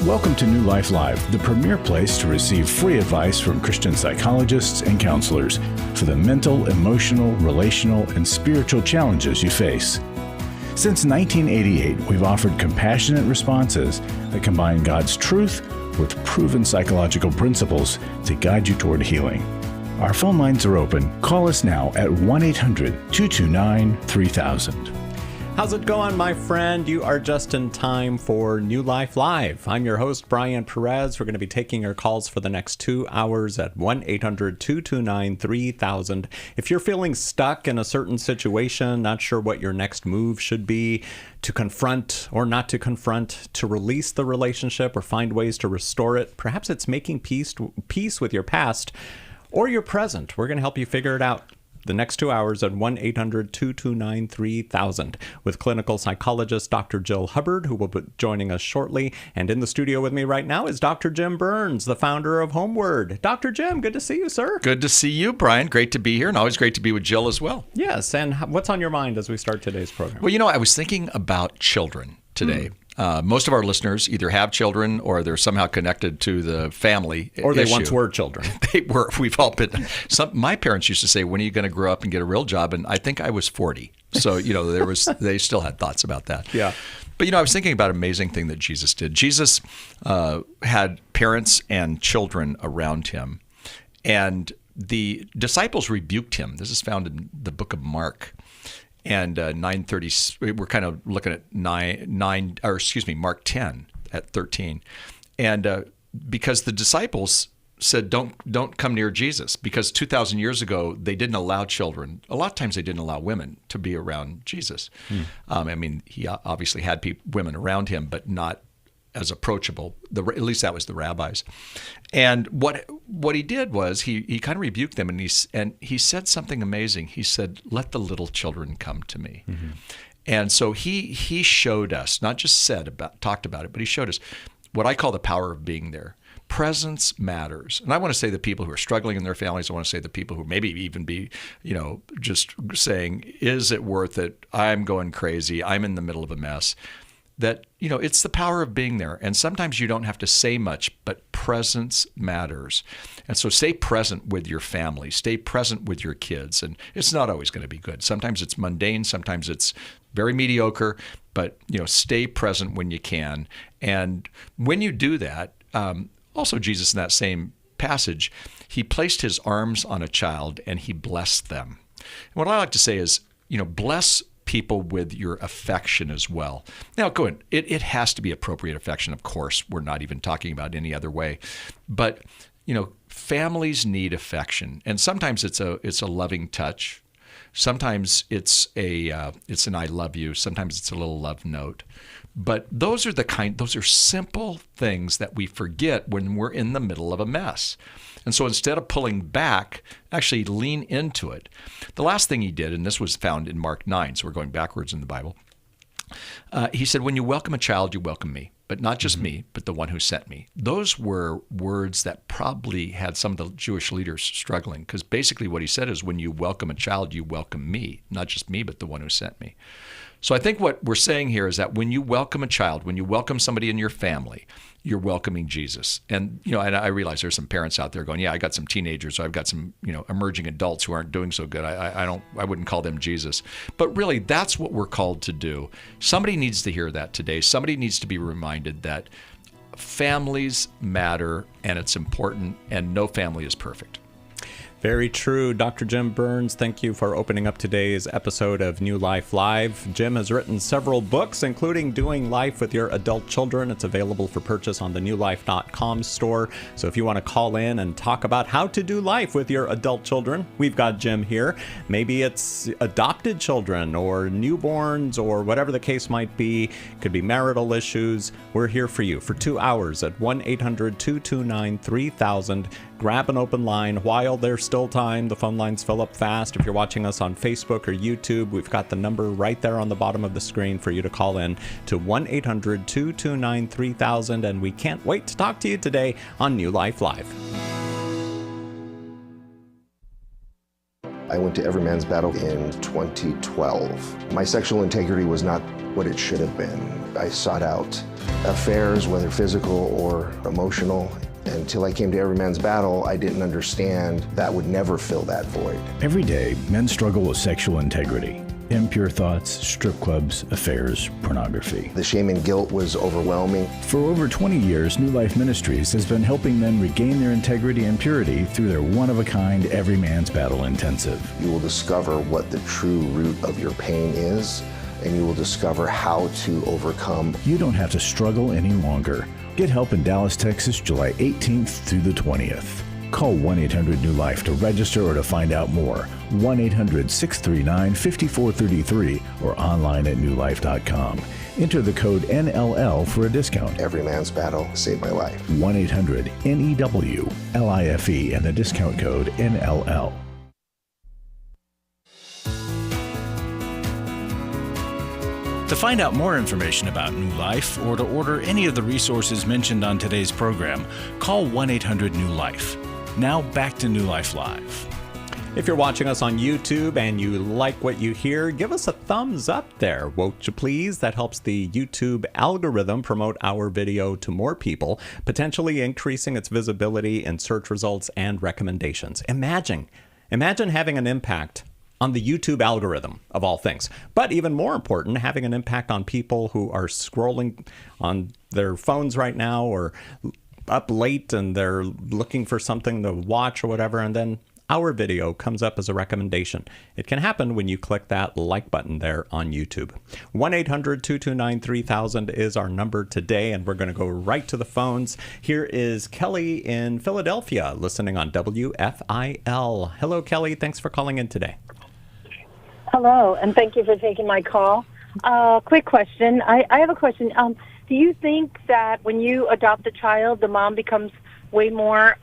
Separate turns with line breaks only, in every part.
Welcome to New Life Live, the premier place to receive free advice from Christian psychologists and counselors for the mental, emotional, relational, and spiritual challenges you face. Since 1988, we've offered compassionate responses that combine God's truth with proven psychological principles to guide you toward healing. Our phone lines are open. Call us now at 1-800-229-3000.
How's it going, my friend? You are just in time for New Life Live. I'm your host, Brian Perez. We're going to be taking your calls for the next 2 hours at 1-800-229-3000. If you're feeling stuck in a certain situation, not sure what your next move should be, to confront or not to confront, to release the relationship or find ways to restore it, perhaps it's making peace with your past or your present, we're going to help you figure it out. The next 2 hours at 1-800-229-3000 with clinical psychologist Dr. Jill Hubbard, who will be joining us shortly. And in the studio with me right now is Dr. Jim Burns, the founder of Homeward. Dr. Jim, good to see you, sir.
Good to see you, Brian. Great to be here, and always great to be with Jill as well.
Yes, and what's on your mind as we start today's program?
Well, I was thinking about children today. Most of our listeners either have children or they're somehow connected to the family
or they
issue.
once were children.
They were. We've all been. My parents used to say, "When are you going to grow up and get a real job?" And I think I was 40. So, they still had thoughts about that.
Yeah.
But, I was thinking about an amazing thing that Jesus did. Jesus had parents and children around him, and the disciples rebuked him. This is found in the book of Mark. And 9:30, we're kind of looking at Mark 10 at 13, and because the disciples said, "Don't come near Jesus," because 2,000 years ago they didn't allow children. A lot of times they didn't allow women to be around Jesus. He obviously had women around him, but not as approachable. At least that was the rabbis. And what he did was he kind of rebuked them, and he said something amazing. He said, "Let the little children come to me." Mm-hmm. And so he showed us, not just talked about it, but he showed us what I call the power of being there. Presence matters. And I want to say the people who are struggling in their families, I want to say the people who maybe even be, just saying, "Is it worth it? I'm going crazy. I'm in the middle of a mess." That, it's the power of being there. And sometimes you don't have to say much, but presence matters. And so stay present with your family. Stay present with your kids. And it's not always going to be good. Sometimes it's mundane. Sometimes it's very mediocre. But, stay present when you can. And when you do that, also Jesus in that same passage, he placed his arms on a child and he blessed them. And what I like to say is, bless people with your affection as well. Now, go ahead. It has to be appropriate affection, of course. We're not even talking about any other way. But, families need affection. And sometimes it's a loving touch. Sometimes it's an "I love you." Sometimes it's a little love note. But those are simple things that we forget when we're in the middle of a mess. And so instead of pulling back, actually lean into it. The last thing he did, and this was found in Mark 9, so we're going backwards in the Bible, he said, "When you welcome a child, you welcome me, but not just me, but the one who sent me." Those were words that probably had some of the Jewish leaders struggling, because basically what he said is, when you welcome a child, you welcome me, not just me, but the one who sent me. So I think what we're saying here is that when you welcome a child, when you welcome somebody in your family, you're welcoming Jesus. And, and I realize there's some parents out there going, "Yeah, I got some teenagers, or I've got some, emerging adults who aren't doing so good. I wouldn't call them Jesus." But really, that's what we're called to do. Somebody needs to hear that today. Somebody needs to be reminded that families matter, and it's important, and no family is perfect.
Very true. Dr. Jim Burns, thank you for opening up today's episode of New Life Live. Jim has written several books, including Doing Life with Your Adult Children. It's available for purchase on the newlife.com store. So if you want to call in and talk about how to do life with your adult children, we've got Jim here. Maybe it's adopted children or newborns or whatever the case might be. Could be marital issues. We're here for you for 2 hours at 1-800-229-3000. Grab an open line while there's still time. The phone lines fill up fast. If you're watching us on Facebook or YouTube, we've got the number right there on the bottom of the screen for you to call in to 1-800-229-3000. And we can't wait to talk to you today on New Life Live.
I went to Every Man's Battle in 2012. My sexual integrity was not what it should have been. I sought out affairs, whether physical or emotional. Until I came to Every Man's Battle, I didn't understand that would never fill that void.
Every day, men struggle with sexual integrity. Impure thoughts, strip clubs, affairs, pornography.
The shame and guilt was overwhelming.
For over 20 years, New Life Ministries has been helping men regain their integrity and purity through their one-of-a-kind Every Man's Battle Intensive.
You will discover what the true root of your pain is, and you will discover how to overcome.
You don't have to struggle any longer. Get help in Dallas, Texas, July 18th through the 20th. Call 1-800-NEW-LIFE to register or to find out more. 1-800-639-5433 or online at newlife.com. Enter the code NLL for a discount.
Every Man's Battle saved my life.
1-800-NEW-LIFE and the discount code NLL. To find out more information about New Life or to order any of the resources mentioned on today's program, call 1-800-NEW-LIFE. Now back to New Life Live.
If you're watching us on YouTube and you like what you hear, give us a thumbs up there, won't you please? That helps the YouTube algorithm promote our video to more people, potentially increasing its visibility in search results and recommendations. Imagine having an impact on the YouTube algorithm, of all things. But even more important, having an impact on people who are scrolling on their phones right now or up late and they're looking for something to watch or whatever, and then our video comes up as a recommendation. It can happen when you click that like button there on YouTube. 1-800-229-3000 is our number today, and we're going to go right to the phones. Here is Kelly in Philadelphia, listening on WFIL. Hello, Kelly. Thanks for calling in today.
Hello, and thank you for taking my call. Quick question. I have a question. Do you think that when you adopt a child, the mom becomes way more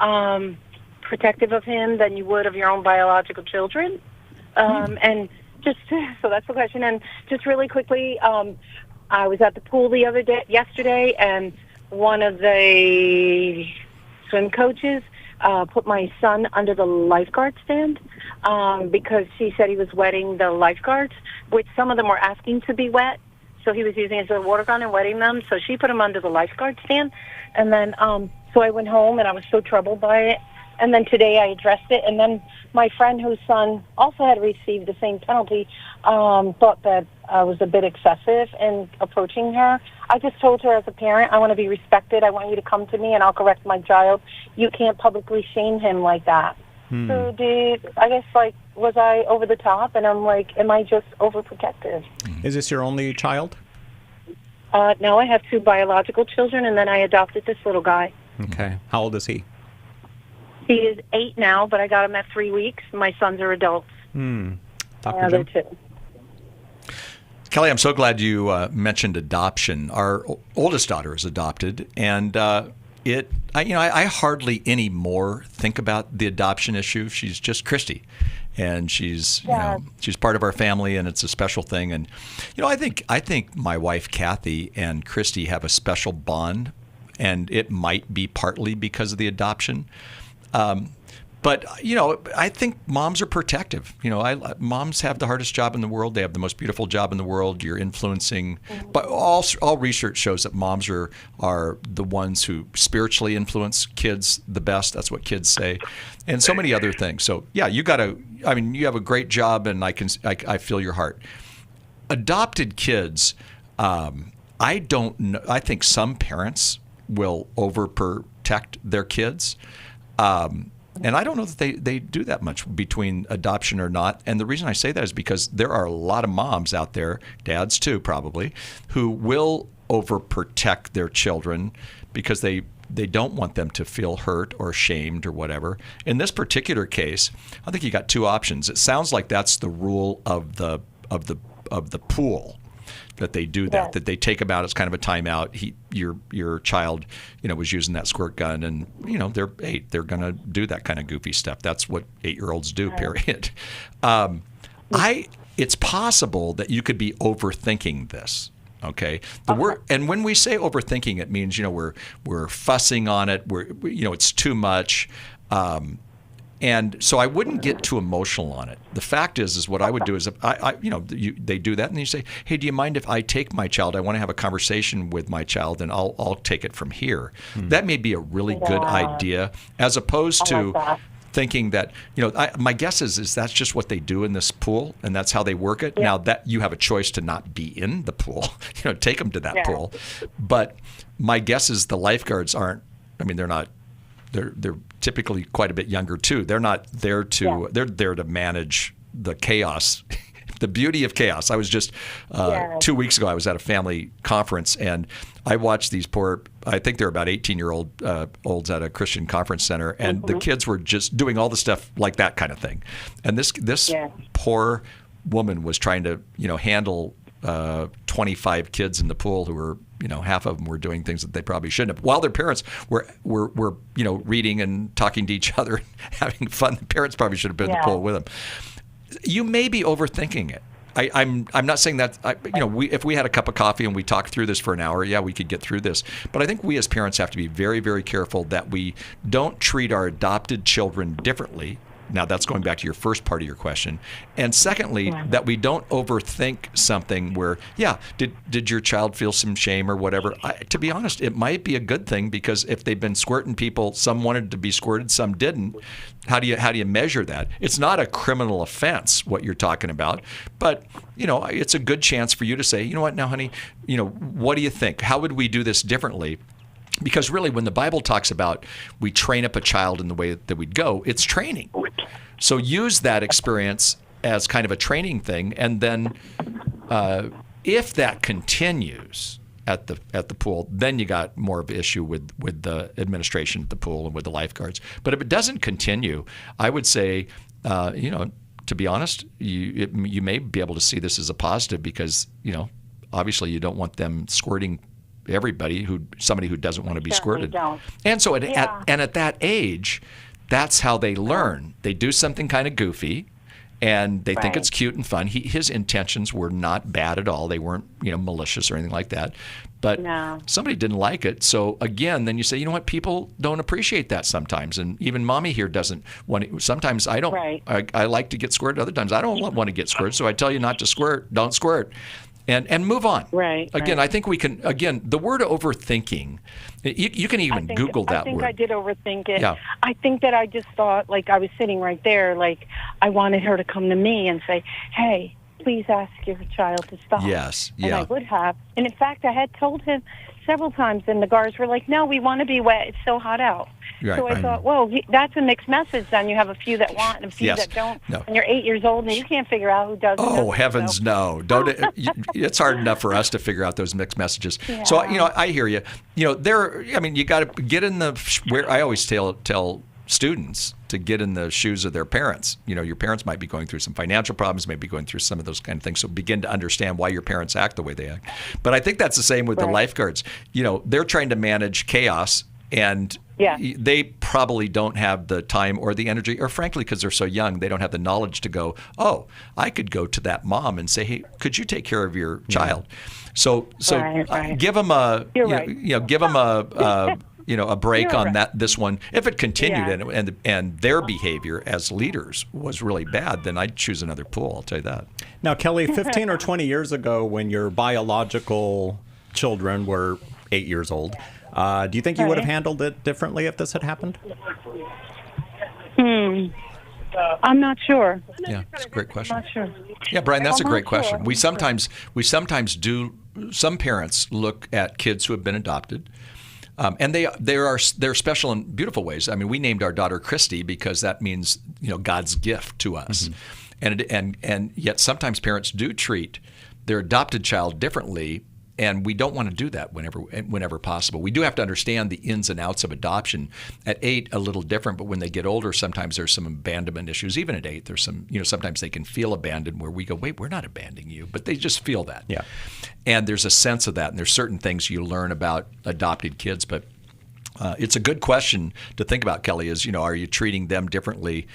protective of him than you would of your own biological children? And just, so that's the question. And just really quickly, I was at the pool yesterday, and one of the swim coaches put my son under the lifeguard stand because she said he was wetting the lifeguards, which some of them were asking to be wet. So he was using his water gun and wetting them. So she put him under the lifeguard stand. And then, so I went home and I was so troubled by it. And then today I addressed it. And then my friend whose son also had received the same penalty thought that I was a bit excessive in approaching her. I just told her, as a parent, I want to be respected. I want you to come to me and I'll correct my child. You can't publicly shame him like that. So was I over the top? And I'm like, am I just overprotective?
Is this your only child?
No, I have 2 biological children, and then I adopted this little guy.
Okay. How old is he?
He is 8 now, but I got him at 3 weeks. My sons are adults.
Dr.
They're
Jim?
2.
Kelly, I'm so glad you mentioned adoption. Our oldest daughter is adopted, and I hardly anymore think about the adoption issue. She's just Christy, and she's she's part of our family, and it's a special thing. And I think my wife Kathy and Christy have a special bond, and it might be partly because of the adoption. But, I think moms are protective. Moms have the hardest job in the world. They have the most beautiful job in the world. You're influencing. But all research shows that moms are the ones who spiritually influence kids the best. That's what kids say. And so many other things. So, yeah, you have a great job, and I feel your heart. Adopted kids, I don't know. I think some parents will overprotect their kids. And I don't know that they do that much between adoption or not. And the reason I say that is because there are a lot of moms out there, dads too probably, who will overprotect their children because they don't want them to feel hurt or shamed or whatever. In this particular case, I think you got 2 options. It sounds like that's the rule of the pool. That they do that, that they take him out as kind of a timeout. Your child, was using that squirt gun, and they're 8. They're going to do that kind of goofy stuff. That's what 8-year-olds do. Period. It's possible that you could be overthinking this. Okay. And when we say overthinking, it means we're fussing on it. It's too much. And so I wouldn't get too emotional on it. The fact is what I would do is, they do that, and you say, "Hey, do you mind if I take my child? I want to have a conversation with my child, and I'll take it from here." That may be a really good idea, as opposed to thinking that, my guess is that's just what they do in this pool, and that's how they work it. Now that you have a choice to not be in the pool, take them to that pool. But my guess is the lifeguards aren't. I mean, they're not. They're typically quite a bit younger too. They're not there to. They're there to manage the chaos. The beauty of chaos. I was just 2 weeks ago. I was at a family conference, and I watched these poor. I think they're about 18-year-olds at a Christian conference center, and the kids were just doing all the stuff like that kind of thing. And this poor woman was trying to handle 25 kids in the pool who were half of them were doing things that they probably shouldn't have. While their parents were reading and talking to each other and having fun, the parents probably should have been in the pool with them. You may be overthinking it. I'm not saying that. If we had a cup of coffee and we talked through this for an hour, we could get through this. But I think we as parents have to be very, very careful that we don't treat our adopted children differently. Now, that's going back to your first part of your question. And secondly, that we don't overthink something where, did your child feel some shame or whatever? To be honest, it might be a good thing, because if they've been squirting people, some wanted to be squirted, some didn't. How do you measure that? It's not a criminal offense, what you're talking about. But, it's a good chance for you to say, you know what, now, honey, what do you think? How would we do this differently? Because really, when the Bible talks about we train up a child in the way that we'd go, it's training. So use that experience as kind of a training thing, and then if that continues at the pool, then you got more of an issue with the administration at the pool and with the lifeguards. But if it doesn't continue, I would say, to be honest, you may be able to see this as a positive, because obviously you don't want them squirting somebody who doesn't want to be squirted.
Don't.
And so at that age, that's how they learn. They do something kind of goofy, and they think it's cute and fun. His intentions were not bad at all. They weren't malicious or anything like that. But somebody didn't like it. So again, then you say, you know what, people don't appreciate that sometimes. And even mommy here doesn't want to. Sometimes I don't. I like to get squirted. Other times I don't want to get squirted. So I tell you not to squirt. Don't squirt. And move on. Again, I think we can. Again, the word overthinking. You can even Google that word.
I think I did overthink it.
Yeah.
I think that I just thought, I was sitting right there, I wanted her to come to me and say, "Hey, please ask your child to stop."
Yes.
And I would have. And in fact, I had told him several times, and the guards were like, "No, we want to be wet. It's so hot out." So I thought, whoa, that's a mixed message. Then you have a few that want and a few that don't. No. And you're 8 years old, and you can't figure out who does.
Oh, heavens, no! Don't. It's hard enough for us to figure out those mixed messages.
Yeah.
So I hear you. You got to get in where I always tell students to get in the shoes of their parents. Your parents might be going through some financial problems, maybe going through some of those kind of things. So begin to understand why your parents act the way they act. But I think that's the same with the lifeguards. They're trying to manage chaos, and they probably don't have the time or the energy, or frankly, because they're so young, they don't have the knowledge to go, oh, I could go to that mom and say, hey, could you take care of your child? So give them a, give them a break on this one. If it continued and their behavior as leaders was really bad, then I'd choose another pool. I'll tell you that.
Now, Kelly, 15 or 20 years ago, when your biological children were 8 years old, do you think you would have handled it differently if this had happened?
I'm not sure.
Yeah, that's a great question.
I'm not sure.
Yeah, Brian, that's a great question. We sometimes do. Some parents look at kids who have been adopted, and they're special in beautiful ways. I mean, we named our daughter Christy because that means God's gift to us, and yet sometimes parents do treat their adopted child differently. And we don't want to do that whenever possible. We do have to understand the ins and outs of adoption. At 8, a little different, but when they get older, sometimes there's some abandonment issues. Even at 8, there's some, sometimes they can feel abandoned where we go, wait, we're not abandoning you, but they just feel that. Yeah. And there's a sense of that, and there's certain things you learn about adopted kids, but it's a good question to think about, Kelly. Is are you treating them differently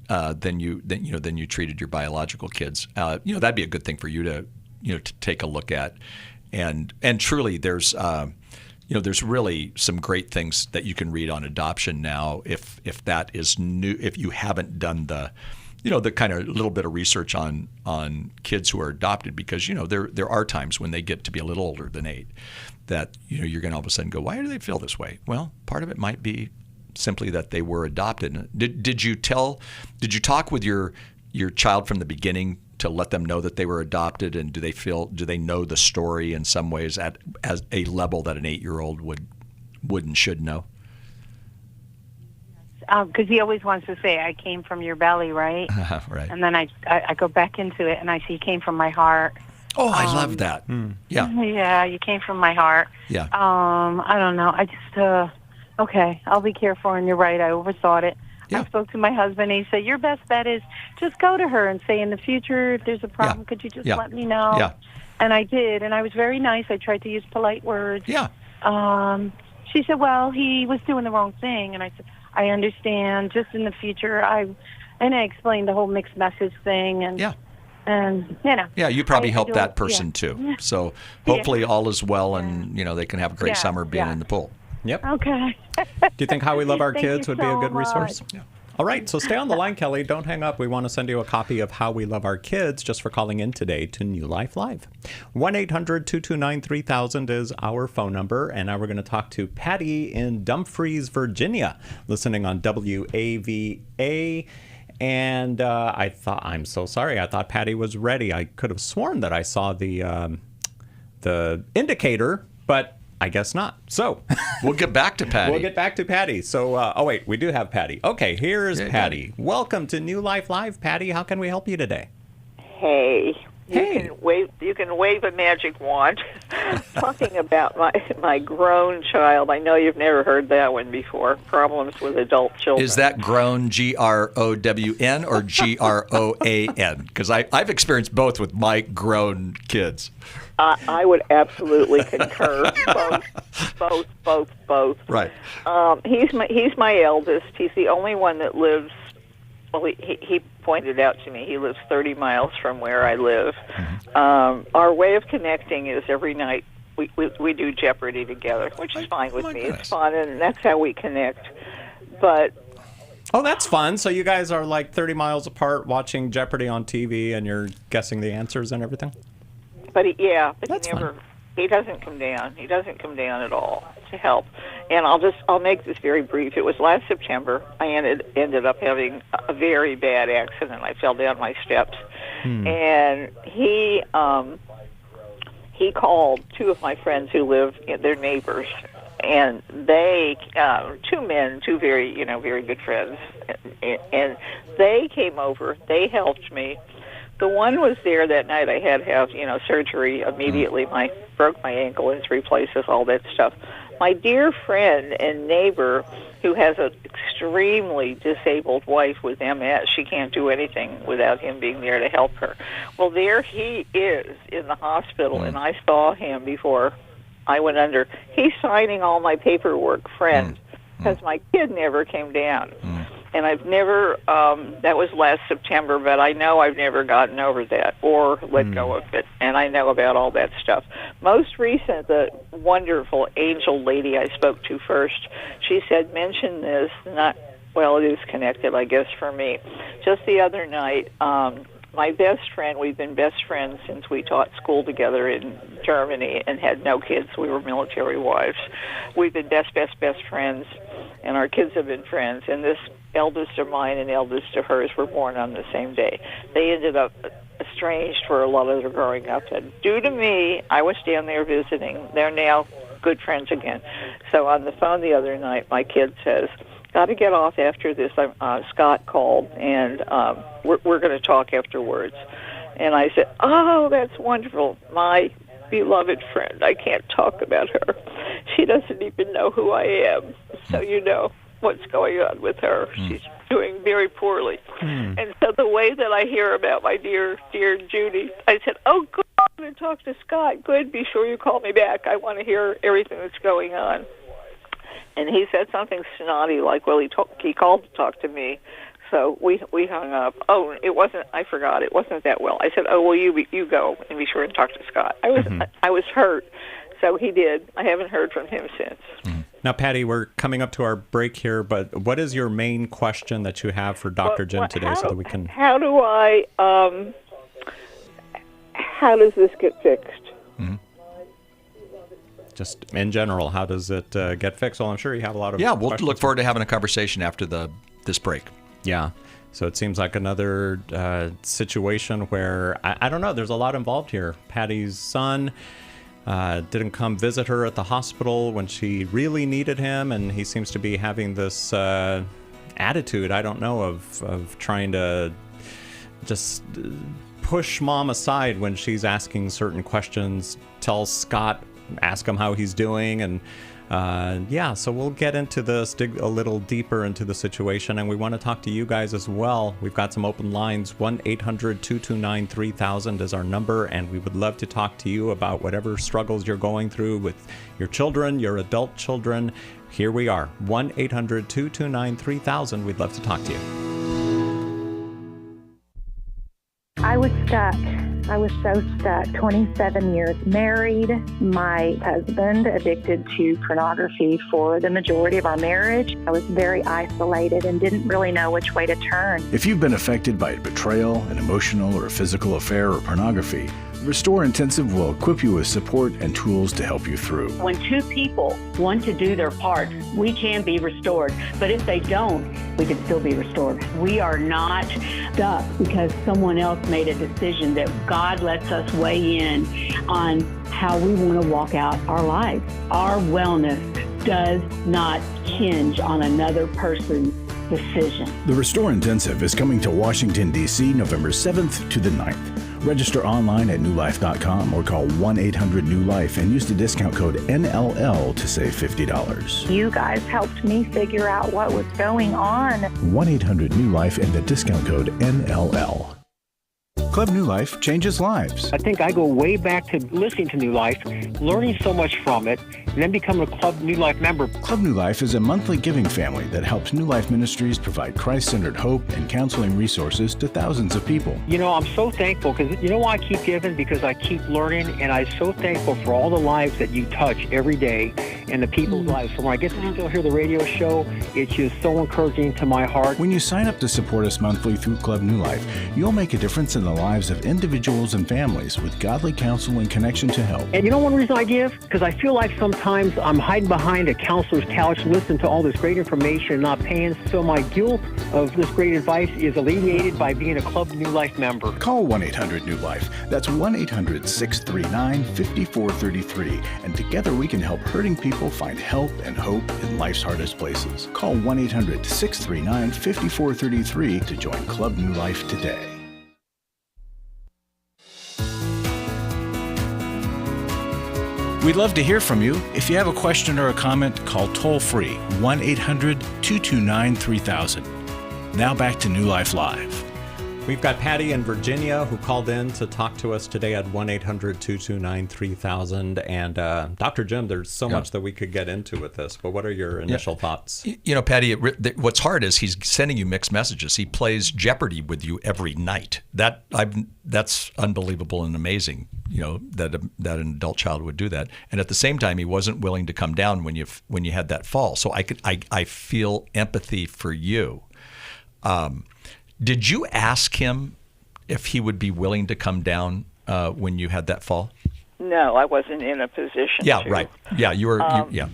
than you treated your biological kids? That'd be a good thing for you to to take a look at. And truly, there's there's really some great things that you can read on adoption now if that is new, if you haven't done the kind of little bit of research on kids who are adopted, because there are times when they get to be a little older than 8 that you're going to all of a sudden go, why do they feel this way? Well, part of it might be simply that they were adopted. Did you talk with your child from the beginning to let them know that they were adopted, and do they know the story in some ways as a level that an 8-year-old would and should know?
Because he always wants to say, I came from your belly, right?
Right.
And then I go back into it and I say, you came from my heart.
Oh, I love that. Yeah.
Yeah, you came from my heart.
Yeah.
I don't know. I just, okay, I'll be careful, and you're right. I overthought it.
Yeah.
I spoke to my husband, and he said, your best bet is just go to her and say, in the future, if there's a problem, could you just let me know?
Yeah.
And I did, and I was very nice. I tried to use polite words.
Yeah.
She said, well, he was doing the wrong thing. And I said, I understand. Just in the future, and I explained the whole mixed message thing. And
yeah, you probably helped that person too. So hopefully all is well, and they can have a great summer being in the pool.
Yep.
Okay.
Do you think How We Love Our Kids would be a good resource?
Much.
Yeah. All right, so stay on the line, Kelly. Don't hang up. We want to send you a copy of How We Love Our Kids just for calling in today to New Life Live. 1-800-229-3000 is our phone number, and now we're going to talk to Patty in Dumfries, Virginia, listening on WAVA. And I'm so sorry. I thought Patty was ready. I could have sworn that I saw the indicator, but I guess not. So
we'll get back to Patty.
So, wait, we do have Patty. Okay, here's Patty. Welcome to New Life Live, Patty. How can we help you today?
Hey. You can wave a magic wand. Talking about my grown child. I know you've never heard that one before. Problems with adult children.
Is that grown GROWN or GROAN? Because I've experienced both with my grown kids.
I would absolutely concur. Both.
Right.
He's my eldest. He's the only one that lives. Well, he pointed out to me he lives 30 miles from where I live. Mm-hmm. Our way of connecting is every night we do Jeopardy together, which is fine with me.
Goodness.
It's fun, and that's how we connect. But
oh, that's fun. So you guys are like 30 miles apart watching Jeopardy on TV, and you're guessing the answers and everything?
But
that's
fun. He doesn't come down. He doesn't come down at all to help. And I'll make this very brief. It was last September. I ended up having a very bad accident. I fell down my steps, and he called 2 of my friends who live, they're neighbors, and they 2 men, 2 very good friends, and they came over. They helped me. The one was there that night. I had to have, surgery immediately. Broke my ankle in 3 places, all that stuff. My dear friend and neighbor, who has an extremely disabled wife with MS, she can't do anything without him being there to help her. Well, there he is in the hospital, and I saw him before I went under. He's signing all my paperwork, friend, because my kid never came down. And I've never, that was last September, but I know I've never gotten over that or let go of it. And I know about all that stuff. Most recent, the wonderful angel lady I spoke to first, she said, mention this, it is connected, I guess, for me. Just the other night, my best friend, we've been best friends since we taught school together in Germany and had no kids. We were military wives. We've been best friends, and our kids have been friends. And this eldest of mine and eldest of hers were born on the same day. They ended up estranged for a lot of their growing up. And due to me, I was down there visiting. They're now good friends again. So on the phone the other night, my kid says, got to get off after this. Scott called, and we're going to talk afterwards. And I said, oh, that's wonderful. My beloved friend. I can't talk about her. She doesn't even know who I am. So you know what's going on with her. She's doing very poorly. And so the way that I hear about my dear Judy, I said, oh, good, I'm going to talk to Scott. Good, be sure you call me back. I want to hear everything that's going on. And he said something snotty like, well, he called to talk to me. So we hung up. Oh, I forgot. It wasn't that well. I said, oh, well, you go and be sure and talk to Scott. I was hurt. So he did. I haven't heard from him since.
Now, Patty, we're coming up to our break here, but what is your main question that you have for Dr. Jim today, so that we can...
How does this get fixed?
Just in general, how does it get fixed? Well, I'm sure you have a lot of
we'll
questions.
look forward to having a conversation after this break.
Yeah. So it seems like another situation where, I don't know, there's a lot involved here. Patty's son didn't come visit her at the hospital when she really needed him, and he seems to be having this attitude, I don't know, of trying to just push mom aside when she's asking certain questions, tells Scott, ask him how he's doing, and so we'll get into this, dig a little deeper into the situation, and we want to talk to you guys as well. We've got some open lines. 1-800-229-3000 is our number, and we would love to talk to you about whatever struggles you're going through with your children, your adult children. Here we are, 1-800-229-3000. We'd love to talk to you.
I was stuck. I was so stuck. 27 years married. My husband addicted to pornography for the majority of our marriage. I was very isolated and didn't really know which way to turn.
If you've been affected by betrayal, an emotional or physical affair, or pornography, Restore Intensive will equip you with support and tools to help you through.
When two people want to do their part, we can be restored. But if they don't, we can still be restored. We are not stuck because someone else made a decision. That God lets us weigh in on how we want to walk out our lives. Our wellness does not hinge on another person's decision.
The Restore Intensive is coming to Washington, D.C. November 7th to the 9th. Register online at newlife.com or call 1-800-NEW-LIFE and use the discount code NLL to save $50.
You guys helped me figure out what was going on.
1-800-NEW-LIFE and the discount code NLL. Club New Life changes lives.
I think I go way back to listening to New Life, learning so much from it, and then becoming a Club New Life member.
Club New Life is a monthly giving family that helps New Life Ministries provide Christ-centered hope and counseling resources to thousands of people.
You know, I'm so thankful because you know why I keep giving? Because I keep learning, and I'm so thankful for all the lives that you touch every day and the people's lives. So when I get to still hear the radio show, it's just so encouraging to my heart.
When you sign up to support us monthly through Club New Life, you'll make a difference in the lives of individuals and families with godly counsel and connection to help.
And you know one reason I give? Because I feel like sometimes I'm hiding behind a counselor's couch, listening to all this great information, not paying. So my guilt of this great advice is alleviated by being a Club New Life member.
Call 1-800-NEW-LIFE. That's 1-800-639-5433. And together we can help hurting people find help and hope in life's hardest places. Call 1-800-639-5433 to join Club New Life today. We'd love to hear from you. If you have a question or a comment, call toll-free 1-800-229-3000. Now back to New Life Live.
We've got Patty in Virginia who called in to talk to us today at 1-800-229-3000. And Dr. Jim, there's so much that we could get into with this, but what are your initial thoughts?
You know, Patty, what's hard is he's sending you mixed messages. He plays Jeopardy with you every night. That's unbelievable and amazing, you know, that an adult child would do that. And at the same time, he wasn't willing to come down when you had that fall. So I feel empathy for you. Did you ask him if he would be willing to come down when you had that fall?
No, I wasn't in a position to.
Yeah, right. Yeah, you were. Yeah.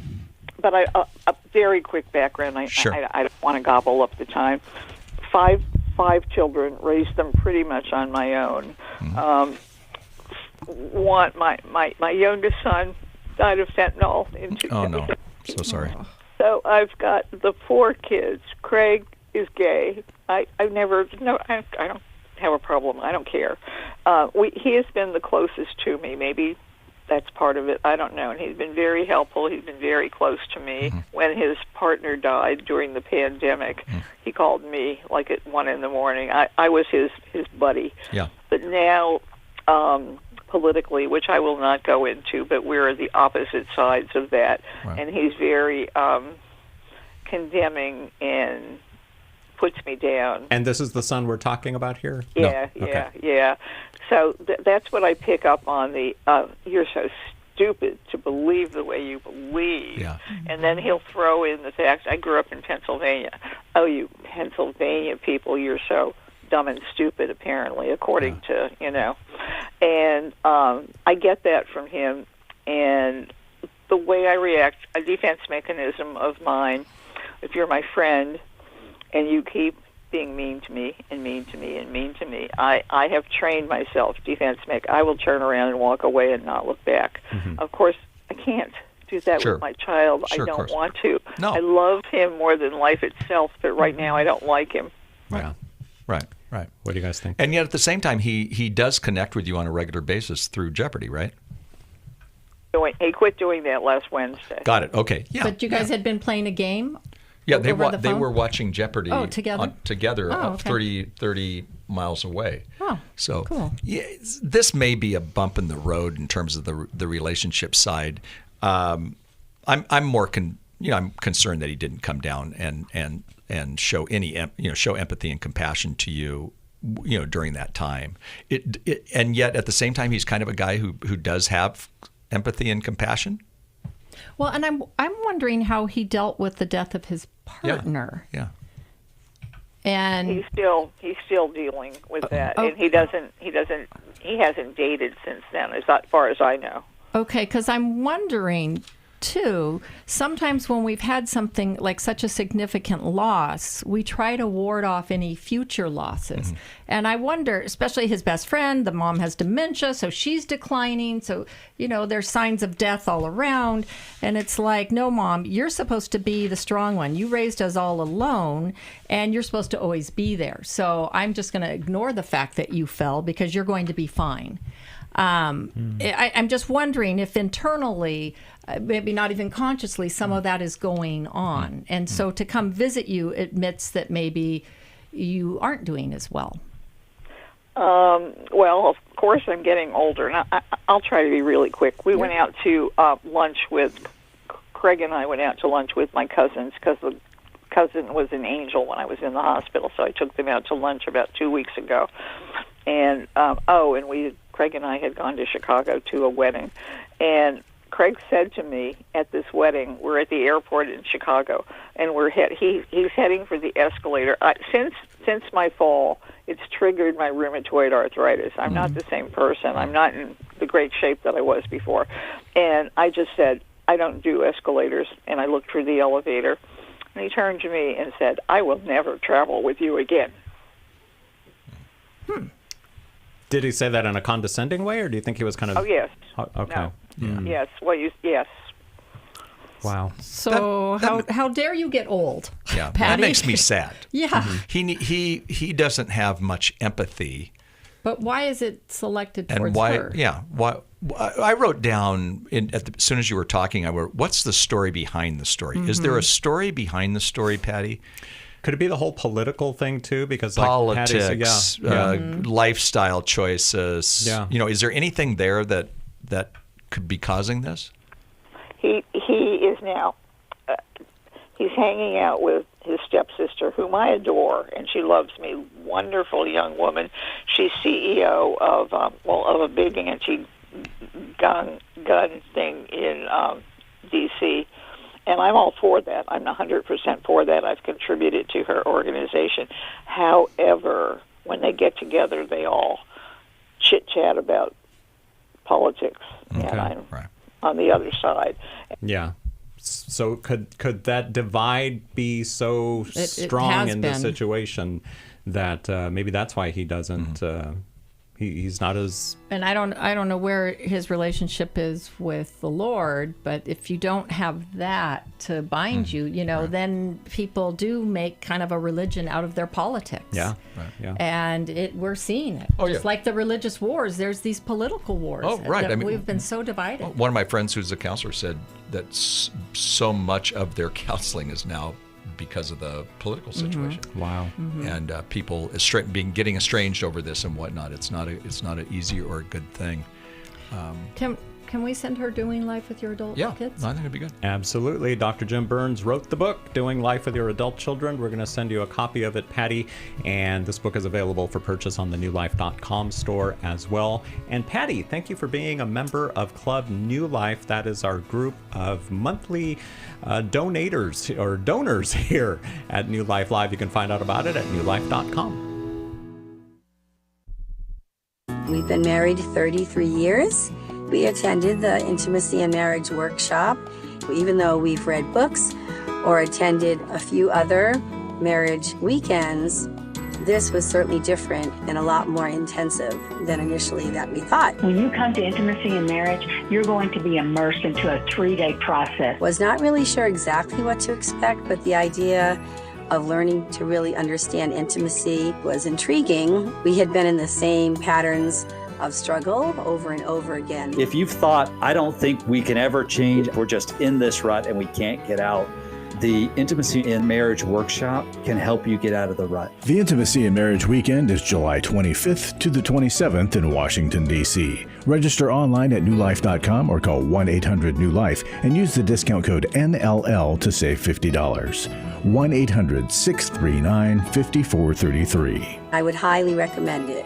But a very quick background.
Sure.
I don't want to gobble up the time. Five children, raised them pretty much on my own. Mm-hmm. My youngest son died of fentanyl in 2000.
Oh no, so sorry.
So I've got the 4 kids. Craig is gay. I don't have a problem. I don't care. He has been the closest to me. Maybe that's part of it. I don't know. And he's been very helpful. He's been very close to me. Mm-hmm. When his partner died during the pandemic, he called me like at 1 a.m. I was his buddy.
Yeah.
But now, politically, which I will not go into, but we're the opposite sides of that. Right. And he's very condemning and puts me down.
And this is the son we're talking about here?
Yeah,
no. Okay.
yeah. So that's what I pick up on the, you're so stupid to believe the way you believe.
Yeah.
And then he'll throw in the fact, I grew up in Pennsylvania. Oh, you Pennsylvania people, you're so dumb and stupid, apparently, according to, And I get that from him. And the way I react, a defense mechanism of mine, if you're my friend and you keep being mean to me and mean to me and mean to me, I have trained myself, I will turn around and walk away and not look back. Of course, I can't do that with my child.
Sure,
I don't
of course.
want to.
No.
I love him more than life itself, but right now I don't like him.
Yeah.
Right.
What do you guys think?
And yet at the same time, he does connect with you on a regular basis through Jeopardy, right?
He quit doing that last Wednesday.
Got it. Okay. Yeah.
But you guys had been playing a game?
Yeah,
over the
they
phone?
were watching Jeopardy together
Oh, okay.
30 miles away.
Oh,
so
cool.
Yeah, this may be a bump in the road in terms of the relationship side. I'm more I'm concerned that he didn't come down and show any show empathy and compassion to you during that time. And yet at the same time he's kind of a guy who does have empathy and compassion.
Well, and I'm wondering how he dealt with the death of his partner.
Yeah.
And
he's still dealing with that, and he hasn't dated since then, as far as I know.
Okay, because I'm wondering too, sometimes when we've had something like such a significant loss, we try to ward off any future losses. And I wonder, especially his best friend, the mom has dementia, so she's declining. So, there's signs of death all around. And it's like, no, Mom, you're supposed to be the strong one. You raised us all alone, and you're supposed to always be there. So I'm just going to ignore the fact that you fell because you're going to be fine. I'm just wondering if internally, maybe not even consciously, some of that is going on. And so to come visit you admits that maybe you aren't doing as well.
Well, of course, I'm getting older, and I'll try to be really quick. We went out to lunch with, Craig and I went out to lunch with my cousins because the cousin was an angel when I was in the hospital, so I took them out to lunch about 2 weeks ago. And, Craig and I had gone to Chicago to a wedding, and Craig said to me at this wedding, we're at the airport in Chicago, and he's heading for the escalator. Since my fall, it's triggered my rheumatoid arthritis. I'm not the same person. I'm not in the great shape that I was before. And I just said, I don't do escalators, and I looked for the elevator. And he turned to me and said, I will never travel with you again.
Did he say that in a condescending way, or do you think he was kind of...
Oh, yes.
Okay.
No. Yes. Well, yes.
Wow.
So how dare you get old?
Yeah,
Patty?
that makes me sad.
Yeah.
He doesn't have much empathy.
But why is it selected towards
And why?
her?
Yeah. Why? I wrote down as soon as you were talking. I wrote, "What's the story behind the story? Is there a story behind the story, Patty?"
Could it be the whole political thing too? Because
Politics, lifestyle choices.
Yeah.
Is there anything there that could be causing this?
He is now. He's hanging out with his stepsister, whom I adore, and she loves me. Wonderful young woman. She's CEO of a big anti-gun thing in D.C. And I'm all for that. I'm 100% for that. I've contributed to her organization. However, when they get together, they all chit-chat about politics, and I'm on the other side.
Yeah. So could that divide be so strong in this situation that maybe that's why he doesn't... He's not as...
And I don't know where his relationship is with the Lord, but if you don't have that to bind you, then people do make kind of a religion out of their politics.
Yeah, right, yeah.
And we're seeing it. Just like the religious wars, there's these political wars.
Oh, right.
We've been so divided.
One of my friends who's a counselor said that so much of their counseling is now because of the political situation.
Wow.
And people getting estranged over this and whatnot. It's not an easy or a good thing.
Can Can we send her Doing Life with Your Adult Kids?
I think it'd be good.
Absolutely. Dr. Jim Burns wrote the book, Doing Life with Your Adult Children. We're going to send you a copy of it, Patty. And this book is available for purchase on the newlife.com store as well. And Patty, thank you for being a member of Club New Life. That is our group of monthly donors here at New Life Live. You can find out about it at newlife.com.
We've been married 33 years. We attended the Intimacy and Marriage Workshop. Even though we've read books or attended a few other marriage weekends, this was certainly different and a lot more intensive than initially that we thought.
When you come to Intimacy and Marriage, you're going to be immersed into a 3-day process.
Was not really sure exactly what to expect, but the idea of learning to really understand intimacy was intriguing. We had been in the same patterns of struggle over and over again.
If you've thought, I don't think we can ever change, we're just in this rut and we can't get out, the Intimacy and Marriage Workshop can help you get out of the rut.
The Intimacy and Marriage Weekend is July 25th to the 27th in Washington, D.C. Register online at newlife.com or call 1-800-NEW-LIFE and use the discount code NLL to save $50. 1-800-639-5433.
I would highly recommend it.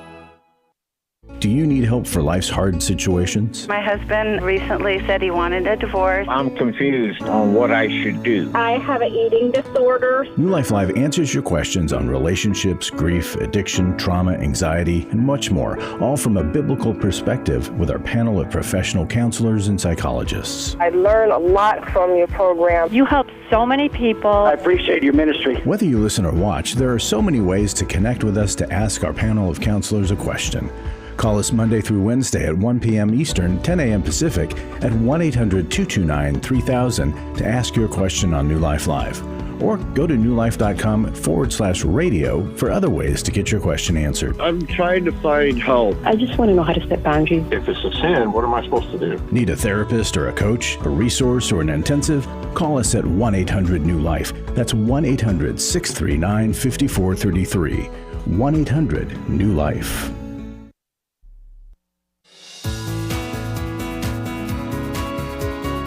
Do you need help for life's hard situations?
My husband recently said he wanted a divorce.
I'm confused on what I should do.
I have an eating disorder.
New Life Live answers your questions on relationships, grief, addiction, trauma, anxiety, and much more, all from a biblical perspective with our panel of professional counselors and psychologists.
I learn a lot from your program.
You help so many people.
I appreciate your ministry.
Whether you listen or watch, there are so many ways to connect with us to ask our panel of counselors a question. Call us Monday through Wednesday at 1 p.m. Eastern, 10 a.m. Pacific at 1-800-229-3000 to ask your question on New Life Live. Or go to newlife.com/radio for other ways to get your question answered.
I'm trying to find help.
I just want to know how to set boundaries.
If it's a sin, what am I supposed to do?
Need a therapist or a coach, a resource, or an intensive? Call us at 1-800-NEW-LIFE. That's 1-800-639-5433. 1-800-NEW-LIFE.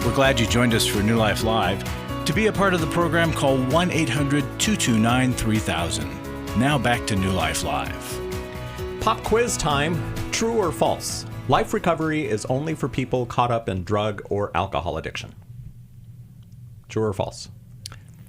We're glad you joined us for New Life Live. To be a part of the program, call 1-800-229-3000. Now back to New Life Live.
Pop quiz time. True or false? Life recovery is only for people caught up in drug or alcohol addiction. True or false?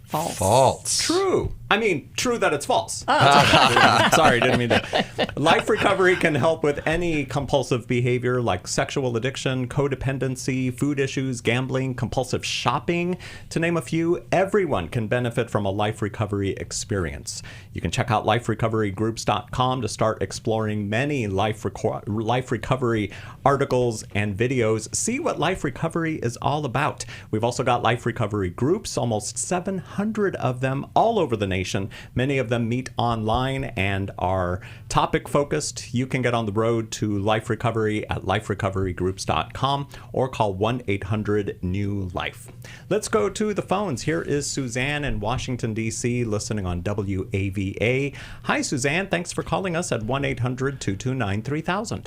False.
False.
True. I mean, true that it's false. Sorry, didn't mean that. Life recovery can help with any compulsive behavior like sexual addiction, codependency, food issues, gambling, compulsive shopping, to name a few. Everyone can benefit from a life recovery experience. You can check out liferecoverygroups.com to start exploring many life recovery articles and videos. See what life recovery is all about. We've also got life recovery groups, almost 700 of them all over the nation. Many of them meet online and are topic focused. You can get on the road to life recovery at liferecoverygroups.com or call 1-800-NEW-LIFE. Let's go to the phones. Here is Suzanne in Washington, D.C., listening on WAVA. Hi, Suzanne. Thanks for calling us at 1-800-229-3000.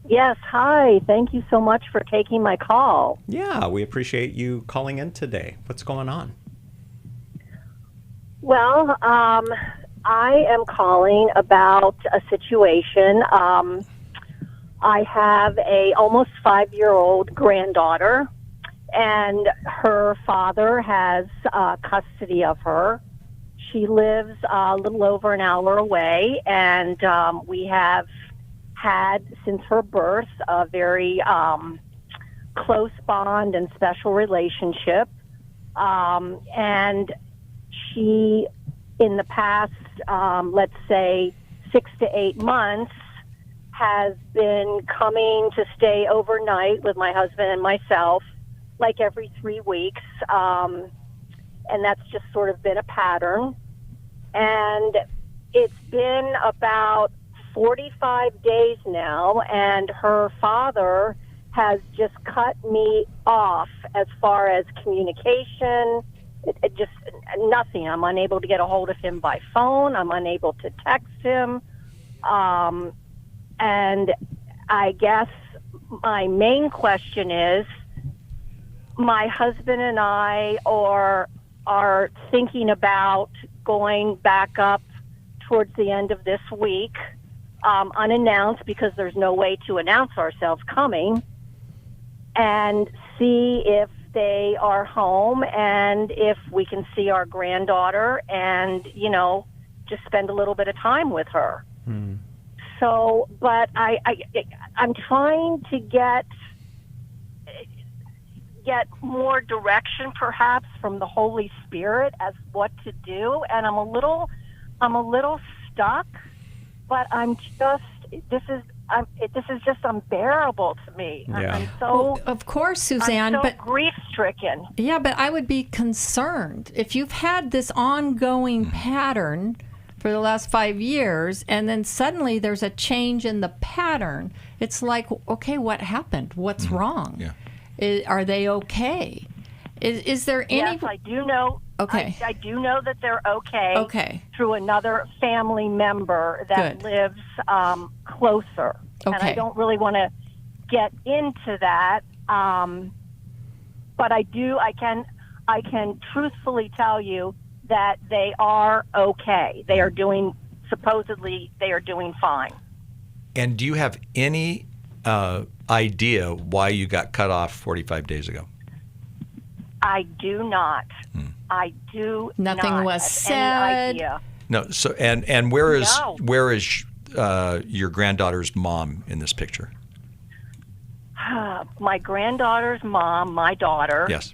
Yes, hi. Thank you so much for taking my call.
Yeah, we appreciate you calling in today. What's going on?
Well, I am calling about a situation. I have a almost 5-year-old granddaughter, and her father has custody of her. She lives a little over an hour away, and we have had, since her birth, a very close bond and special relationship. And she, in the past, let's say 6 to 8 months, has been coming to stay overnight with my husband and myself, like every 3 weeks. And that's just sort of been a pattern. And it's been about 45 days now, and her father has just cut me off as far as communication. It just nothing. I'm unable to get a hold of him by phone. I'm unable to text him. And I guess my main question is, my husband and I are thinking about going back up towards the end of this week, unannounced, because there's no way to announce ourselves coming, and see if they are home and if we can see our granddaughter and, just spend a little bit of time with her. So, but I'm trying to get more direction, perhaps, from the Holy Spirit as what to do, and I'm a little stuck. But this is just unbearable to me.
Yeah.
I'm so,
of course, Suzanne,
I'm so
but
grief-stricken.
Yeah, but I would be concerned if you've had this ongoing pattern for the last 5 years, and then suddenly there's a change in the pattern. It's like, okay, what happened? What's wrong?
Yeah.
Are they okay? Is there any?
Yes, I do know.
Okay.
I do know that they're okay.
Okay.
Through another family member that lives closer.
Okay.
And I don't really want to get into that. But I can truthfully tell you that they are okay. They are supposedly doing fine.
And do you have any idea why you got cut off 45 days ago?
I do not. I do
Nothing
not
was
have
said.
any idea.
No. So and where is your granddaughter's mom in this picture?
My granddaughter's mom, my daughter.
Yes.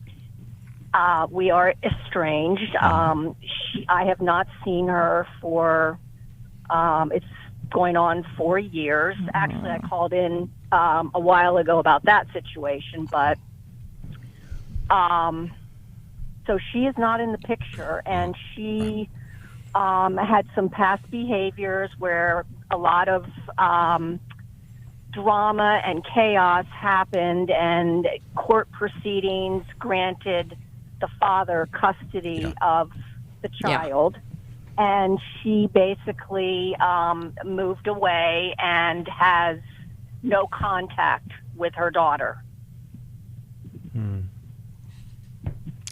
We are estranged. I have not seen her for, it's going on 4 years. Actually, I called in a while ago about that situation, but so she is not in the picture, and she had some past behaviors where a lot of drama and chaos happened, and court proceedings granted the father custody of the child. And she basically moved away and has no contact with her daughter.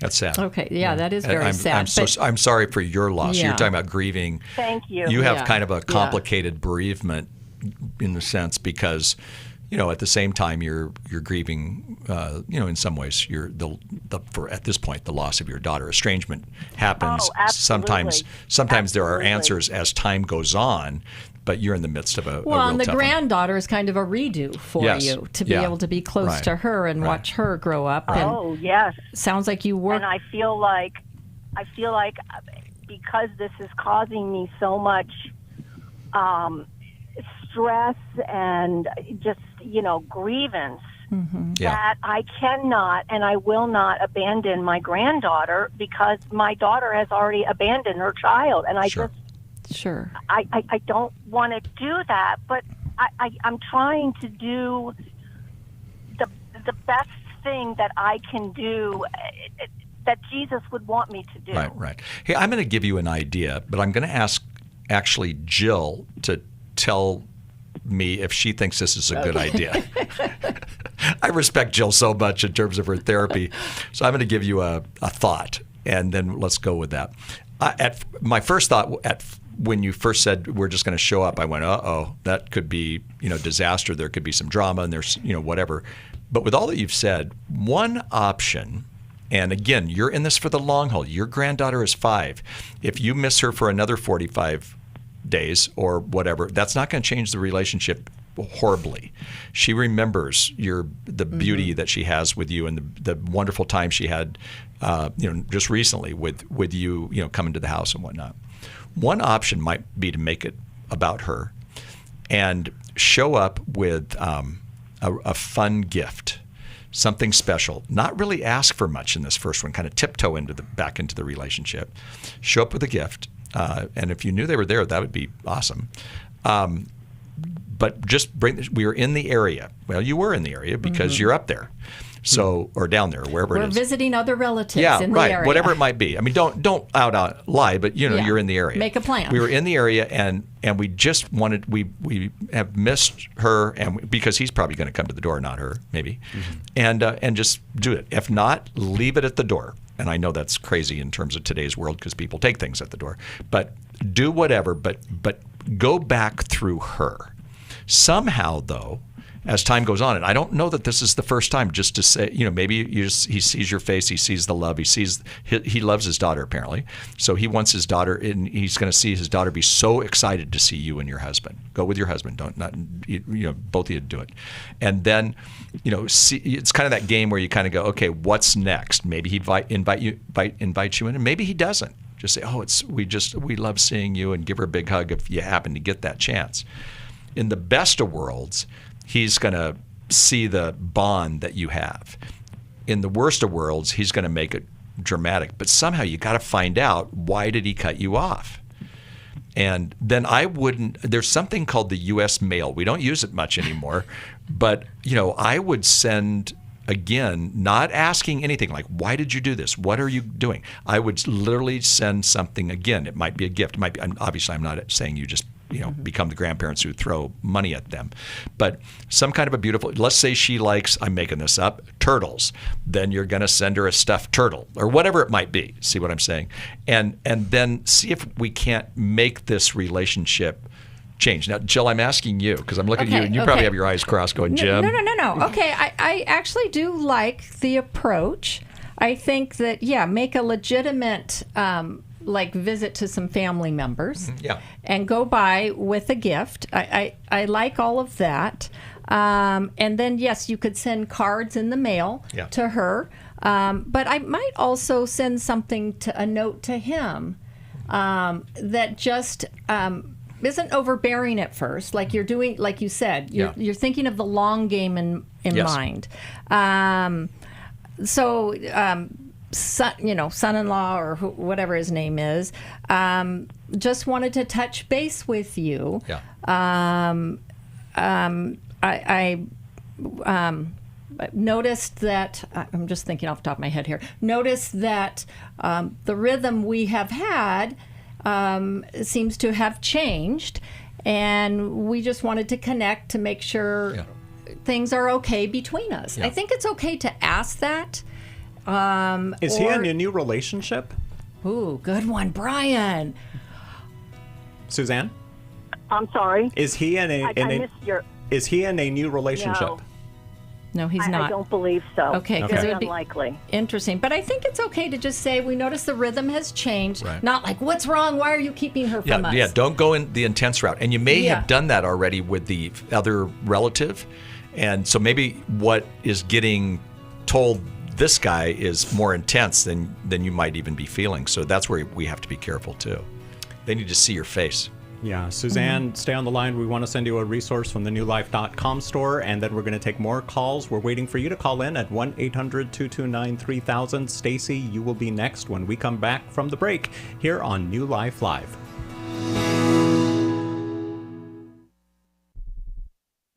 That's sad.
Okay, yeah, that is very sad.
I'm sorry for your loss.
Yeah.
You're talking about grieving.
Thank you.
You have kind of a complicated bereavement in the sense because, at the same time you're grieving. In some ways, for at this point the loss of your daughter. Estrangement happens.
Oh, absolutely.
Sometimes there are answers as time goes on, but you're in the midst of a
Well,
real
and the
tough one.
granddaughter is kind of a redo for you to be able to be close to her and watch her grow up.
Oh, yes.
Sounds like you work.
And I feel like because this is causing me so much stress and just, grievance, that I cannot and I will not abandon my granddaughter because my daughter has already abandoned her child. And I I don't want to do that, but I'm trying to do the best thing that I can do that Jesus would want me to do.
Right. Hey, I'm going to give you an idea, but I'm going to ask actually Jill to tell me if she thinks this is a good idea. I respect Jill so much in terms of her therapy, so I'm going to give you a thought, and then let's go with that. My first thought when you first said we're just going to show up, I went, uh-oh, that could be disaster. There could be some drama, and there's whatever. But with all that you've said, one option. And again, you're in this for the long haul. Your granddaughter is 5. If you miss her for another 45 days or whatever, that's not going to change the relationship horribly. She remembers the beauty that she has with you and the wonderful time she had, just recently with you, coming to the house and whatnot. One option might be to make it about her and show up with a fun gift. Something special. Not really ask for much in this first one. Kind of tiptoe back into the relationship. Show up with a gift, and if you knew they were there, that would be awesome. But just we were in the area. Well, you were in the area because you're up there. So, or down there, wherever it is.
We're visiting other relatives
Yeah,
in the
right.
area.
Whatever it might be. I mean, don't out lie, but you're in the area.
Make a plan.
We were in the area, and we just wanted. We have missed her, and because he's probably going to come to the door, not her, maybe, and just do it. If not, leave it at the door. And I know that's crazy in terms of today's world because people take things at the door. But do whatever. But go back through her. Somehow, though, as time goes on, and I don't know that this is the first time, just to say, maybe he sees your face, he sees the love, he loves his daughter apparently, so he wants his daughter, and he's going to see his daughter be so excited to see you and your husband. Go with your husband, both of you do it, and then, see, it's kind of that game where you kind of go, okay, what's next? Maybe he invite you in, and maybe he doesn't. Just say, we love seeing you, and give her a big hug if you happen to get that chance. In the best of worlds, he's going to see the bond that you have. In the worst of worlds, he's going to make it dramatic. But somehow you got to find out, why did he cut you off? And then there's something called the U.S. mail. We don't use it much anymore. But, I would send, again, not asking anything like, why did you do this? What are you doing? I would literally send something, again, it might be a gift. It might be, obviously, I'm not saying you just become the grandparents who throw money at them. But some kind of a beautiful, let's say she likes, I'm making this up, turtles. Then you're going to send her a stuffed turtle or whatever it might be. See what I'm saying? And then see if we can't make this relationship change. Now, Jill, I'm asking you, because I'm looking at you, and you probably have your eyes crossed going, Jim.
No. Okay, I actually do like the approach. I think that, make a legitimate visit to some family members and go by with a gift. I like all of that. And then, yes, you could send cards in the mail to her. But I might also send a note to him that just isn't overbearing at first. Like you're doing, like you said, you're thinking of the long game in mind. Son-in-law or whatever his name is, just wanted to touch base with you. I noticed that, I'm just thinking off the top of my head here, noticed that the rhythm we have had seems to have changed, and we just wanted to connect to make sure things are okay between us. I think it's okay to ask that.
Is he in a new relationship?
Ooh, good one, Brian.
Suzanne?
I'm sorry.
Is he in a Is he in a new relationship?
No, he's not.
I don't believe so.
Okay, because it would be
unlikely.
Interesting. But I think it's okay to just say, we notice the rhythm has changed.
Right.
Not like, what's wrong? Why are you keeping her from us?
Yeah, don't go in the intense route. And you may have done that already with the other relative. And so maybe what is getting told this guy is more intense than you might even be feeling. So that's where we have to be careful too. They need to see your face.
Yeah, Suzanne, stay on the line. We want to send you a resource from the newlife.com store, and then we're going to take more calls. We're waiting for you to call in at 1-800-229-3000. Stacy, you will be next when we come back from the break here on New Life Live.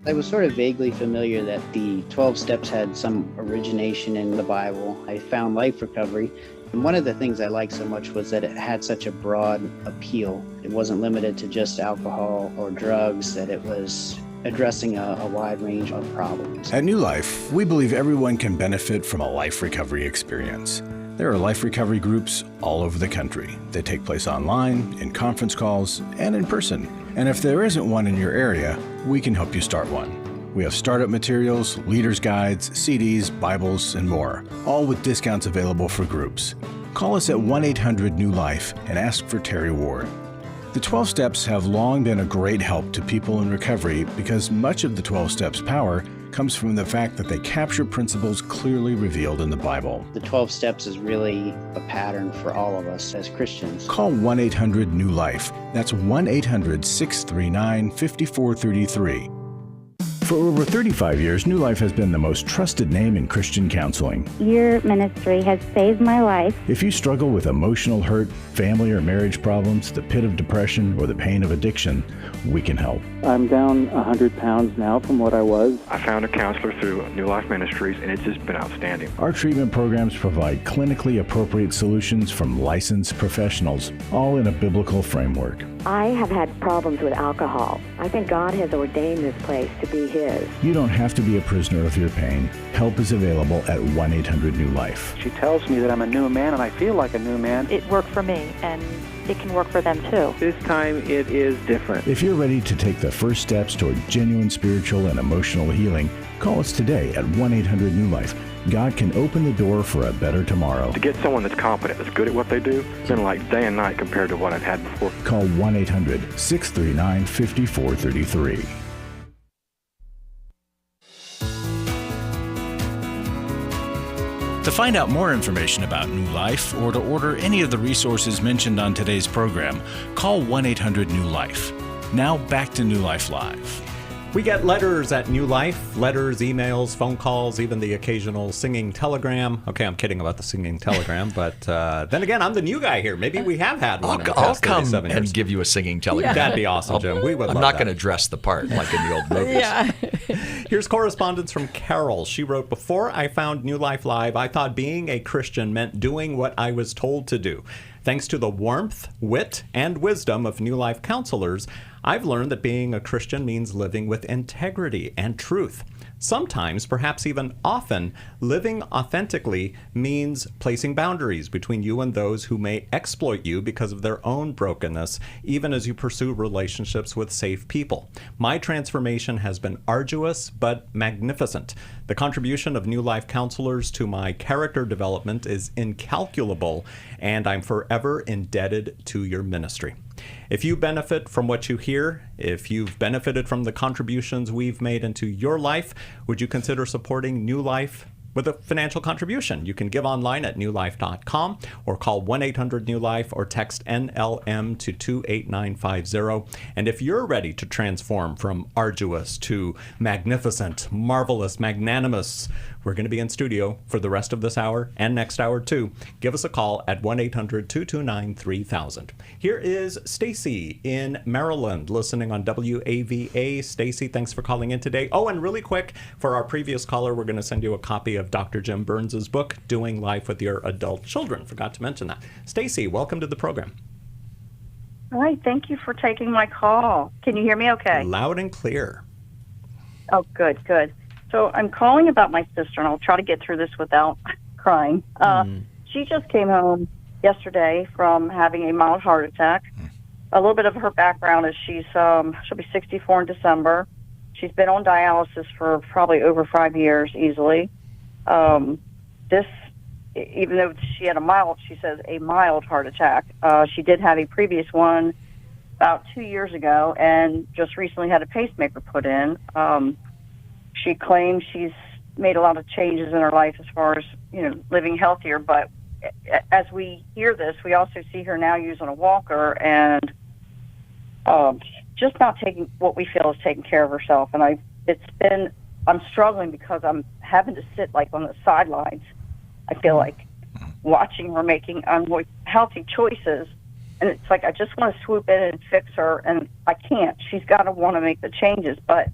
I was sort of vaguely familiar that the 12 steps had some origination in the Bible. I found Life Recovery. And one of the things I liked so much was that it had such a broad appeal. It wasn't limited to just alcohol or drugs, that it was addressing a wide range of problems.
At New Life, we believe everyone can benefit from a life recovery experience. There are life recovery groups all over the country. They take place online, in conference calls, and in person. And if there isn't one in your area, we can help you start one. We have startup materials, leaders' guides, CDs, Bibles, and more, all with discounts available for groups. Call us at 1-800-NEW-LIFE and ask for Terry Ward. The 12 Steps have long been a great help to people in recovery because much of the 12 Steps' power comes from the fact that they capture principles clearly revealed in the Bible.
The 12 Steps is really a pattern for all of us as Christians.
Call 1-800-NEW-LIFE. That's 1-800-639-5433. For over 35 years, New Life has been the most trusted name in Christian counseling.
Your ministry has saved my life.
If you struggle with emotional hurt, family or marriage problems, the pit of depression, or the pain of addiction, we can help.
I'm down 100 pounds now from what I was.
I found a counselor through New Life Ministries, and it's just been outstanding.
Our treatment programs provide clinically appropriate solutions from licensed professionals, all in a biblical framework.
I have had problems with alcohol. I think God has ordained this place to be His.
You don't have to be a prisoner of your pain. Help is available at 1-800-NEW-LIFE.
She tells me that I'm a new man, and I feel like a new man.
It worked for me, and it can work for them too.
This time it is different.
If you're ready to take the first steps toward genuine spiritual and emotional healing, call us today at 1-800-NEW-LIFE. God can open the door for a better tomorrow.
To get someone that's competent, that's good at what they do, it's been like day and night compared to what I've had before.
Call 1-800-639-5433. To find out more information about New Life or to order any of the resources mentioned on today's program, call 1-800-NEW-LIFE. Now back to New Life Live.
We get letters at New Life, letters, emails, phone calls, even the occasional singing telegram. Okay, I'm kidding about the singing telegram, but then again, I'm the new guy here. Maybe we have had one.
I'll come and give you a singing telegram.
That'd be awesome, Jim. We would.
I'm not going to dress the part like in the old movies.
Yeah.
Here's correspondence from Carol. She wrote, before I found New Life Live, I thought being a Christian meant doing what I was told to do. Thanks to the warmth, wit, and wisdom of New Life counselors, I've learned that being a Christian means living with integrity and truth. Sometimes, perhaps even often, living authentically means placing boundaries between you and those who may exploit you because of their own brokenness, even as you pursue relationships with safe people. My transformation has been arduous but magnificent. The contribution of New Life counselors to my character development is incalculable, and I'm forever indebted to your ministry. If you benefit from what you hear, if you've benefited from the contributions we've made into your life, would you consider supporting New Life with a financial contribution? You can give online at newlife.com or call 1-800-NEW-LIFE or text NLM to 28950. And if you're ready to transform from arduous to magnificent, marvelous, magnanimous, we're going to be in studio for the rest of this hour and next hour too. Give us a call at 1-800-229-3000. Here is Stacy in Maryland listening on WAVA. Stacy, thanks for calling in today. Oh, and really quick, for our previous caller, we're going to send you a copy of Dr. Jim Burns' book, Doing Life with Your Adult Children. Forgot to mention that. Stacy, welcome to the program.
All right, thank you for taking my call. Can you hear me okay?
Loud and clear.
Oh, good, good. So I'm calling about my sister, and I'll try to get through this without crying. She just came home yesterday from having a mild heart attack. A little bit of her background is she'll be 64 in December. She's been on dialysis for probably over 5 years easily. This, even though she had she says a mild heart attack, she did have a previous one about 2 years ago and just recently had a pacemaker put in. She claims she's made a lot of changes in her life as far as, living healthier, but as we hear this, we also see her now using a walker and just not taking what we feel is taking care of herself. And I'm struggling because I'm having to sit like on the sidelines. I feel like watching her making unhealthy choices, and it's like I just want to swoop in and fix her, and I can't. She's got to want to make the changes, but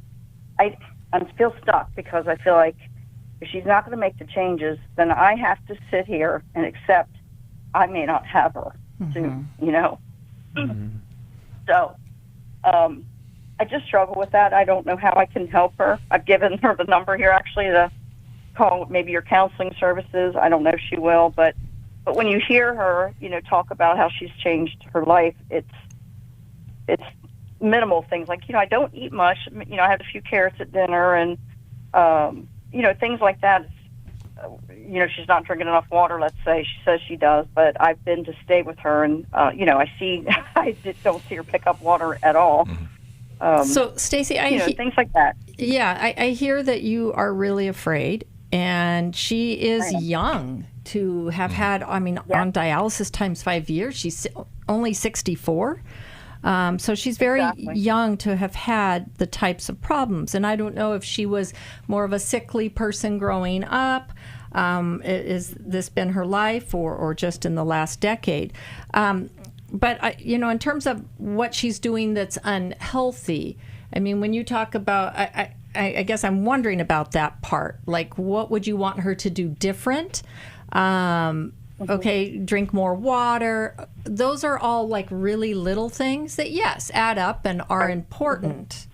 I feel stuck because I feel like if she's not going to make the changes, then I have to sit here and accept I may not have her soon, So I just struggle with that. I don't know how I can help her. I've given her the number here actually to call maybe your counseling services. I don't know if she will, but when you hear her, talk about how she's changed her life, it's minimal things like, I don't eat much. I had a few carrots at dinner and, things like that. She's not drinking enough water, let's say. She says she does, but I've been to stay with her and, I don't see her pick up water at all.
So, Stacy,
things like that.
Yeah, I hear that you are really afraid, and she is young to have had, on dialysis times 5 years. She's only 64. So she's very young to have had the types of problems. And I don't know if she was more of a sickly person growing up. Is this been her life or just in the last decade? But, in terms of what she's doing that's unhealthy, I mean, when you talk about, I guess I'm wondering about that part. Like, what would you want her to do different? Okay, drink more water. Those are all like really little things that, yes, add up and are important.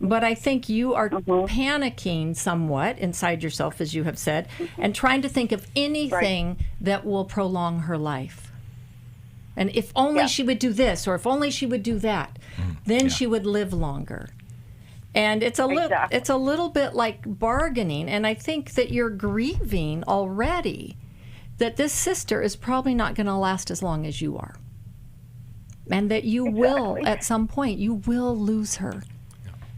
But I think you are panicking somewhat inside yourself, as you have said, and trying to think of anything that will prolong her life. And if only she would do this, or if only she would do that, then she would live longer. And it's a little bit like bargaining. And I think that you're grieving already that this sister is probably not going to last as long as you are. And that you will, at some point, you will lose her.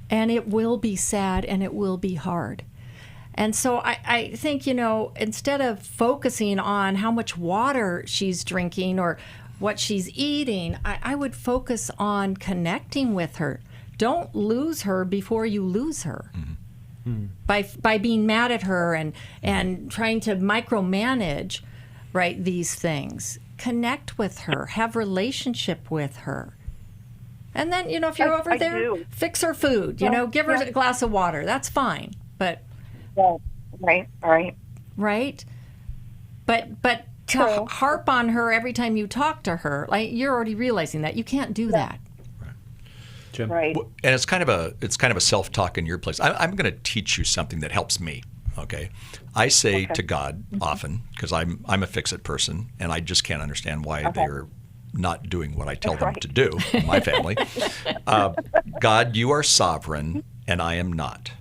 And it will be sad and it will be hard. And so I think, instead of focusing on how much water she's drinking or what she's eating, I would focus on connecting with her. Don't lose her before you lose her. By being mad at her and trying to micromanage, right, these things. Connect with her. Have relationship with her. And then, if you're over there, fix her food. Give her a glass of water. That's fine. But
right.
But to harp on her every time you talk to her, like, you're already realizing that you can't do that.
Jim.
Right.
And it's kind of a self-talk in your place. I'm going to teach you something that helps me. Okay, I say to God often, because I'm a fix-it person, and I just can't understand why they're not doing what I tell them to do. My family, God, you are sovereign, and I am not.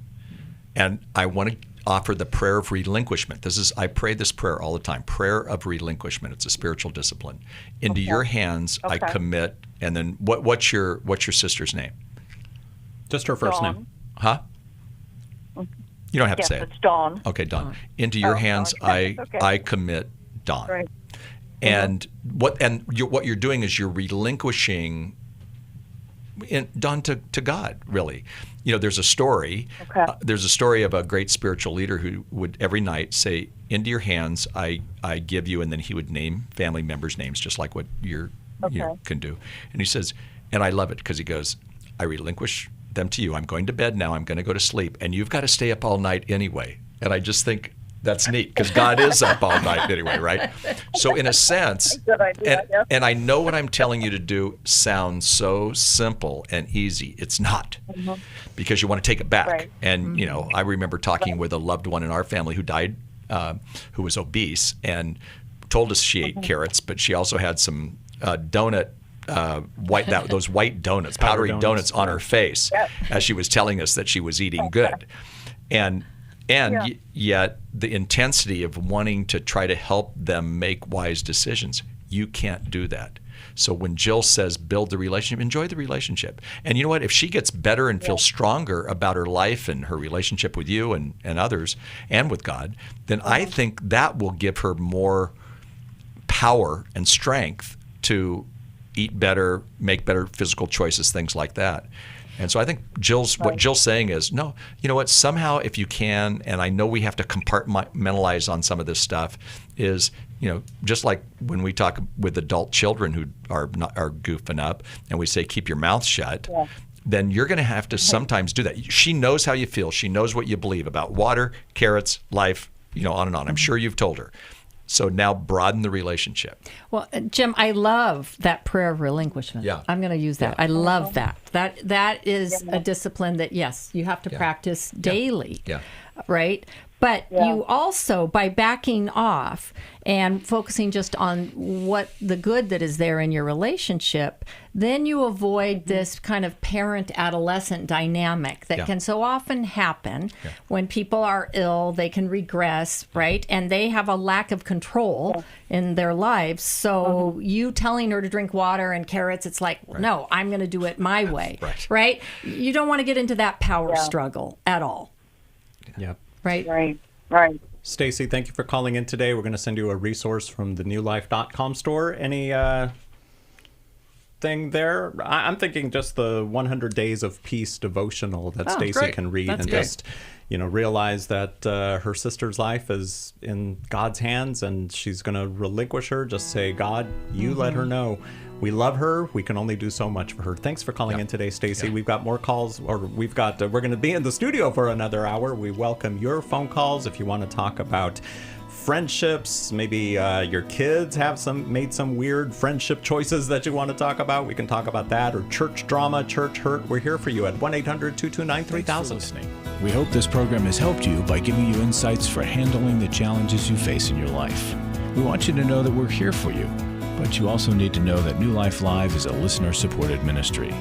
And I want to offer the prayer of relinquishment. I pray this prayer all the time. Prayer of relinquishment. It's a spiritual discipline. Into your hands I commit. And then what's your sister's name?
Just her first name.
Huh? You don't have to say it.
It's Dawn.
Okay, Dawn. Into your hands I commit Dawn.
Right.
And what you're doing is you're relinquishing Dawn to God, really. There's a story. There's a story of a great spiritual leader who would every night say, "Into your hands I give you," and then he would name family members' names, just like what you can do. And he says, and I love it because he goes, "I relinquish them to you. I'm going to bed now. I'm going to go to sleep, and you've got to stay up all night anyway." And I just think that's neat because God is up all night anyway, right? So in a sense, and I know what I'm telling you to do sounds so simple and easy. It's not, because you want to take it back.
Right.
And I remember talking with a loved one in our family who died, who was obese, and told us she ate carrots, but she also had some donut. Those white donuts, powdery donuts on her face, as she was telling us that she was eating good, and yet the intensity of wanting to try to help them make wise decisions, you can't do that. So when Jill says build the relationship, enjoy the relationship. And you know what? If she gets better and feels stronger about her life and her relationship with you and others and with God, then I think that will give her more power and strength to eat better, make better physical choices, things like that. And so I think what Jill's saying is, no, you know what, somehow if you can, and I know we have to compartmentalize on some of this stuff, is, just like when we talk with adult children who are goofing up and we say, keep your mouth shut, then you're going to have to sometimes do that. She knows how you feel. She knows what you believe about water, carrots, life, on and on. I'm sure you've told her. So now broaden the relationship.
Well, Jim, I love that prayer of relinquishment.
Yeah.
I'm going to use that. I love that. That is a discipline that, yes, you have to practice daily.
Yeah.
Right? But you also, by backing off and focusing just on what the good that is there in your relationship, then you avoid this kind of parent-adolescent dynamic that can so often happen when people are ill. They can regress, right? And they have a lack of control in their lives. So you telling her to drink water and carrots, it's like, no, I'm going to do it my way, right? You don't want to get into that power struggle at all.
Yep.
Right.
Stacy, thank you for calling in today. We're going to send you a resource from the newlife.com store. Any thing there. I'm thinking just the 100 Days of Peace devotional that Stacy
great.
can read.
That's
and
good.
just, realize that her sister's life is in God's hands, and she's going to relinquish her. Just say, God, you let her know. We love her. We can only do so much for her. Thanks for calling in today, Stacy. We've got more calls, or we're going to be in the studio for another hour. We welcome your phone calls if you want to talk about friendships. Maybe your kids have made some weird friendship choices that you want to talk about. We can talk about that, or church drama, church hurt. We're here for you at 1-800-229-3000.
Thanks for listening. We hope this program has helped you by giving you insights for handling the challenges you face in your life. We want you to know that we're here for you, but you also need to know that New Life Live is a listener-supported ministry.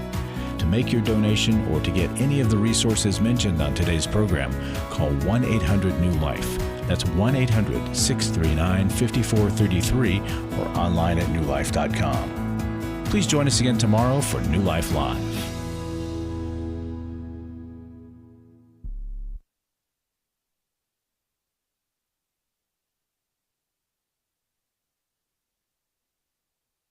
To make your donation or to get any of the resources mentioned on today's program, call 1-800-NEW-LIFE. That's 1-800-639-5433 or online at newlife.com. Please join us again tomorrow for New Life Live.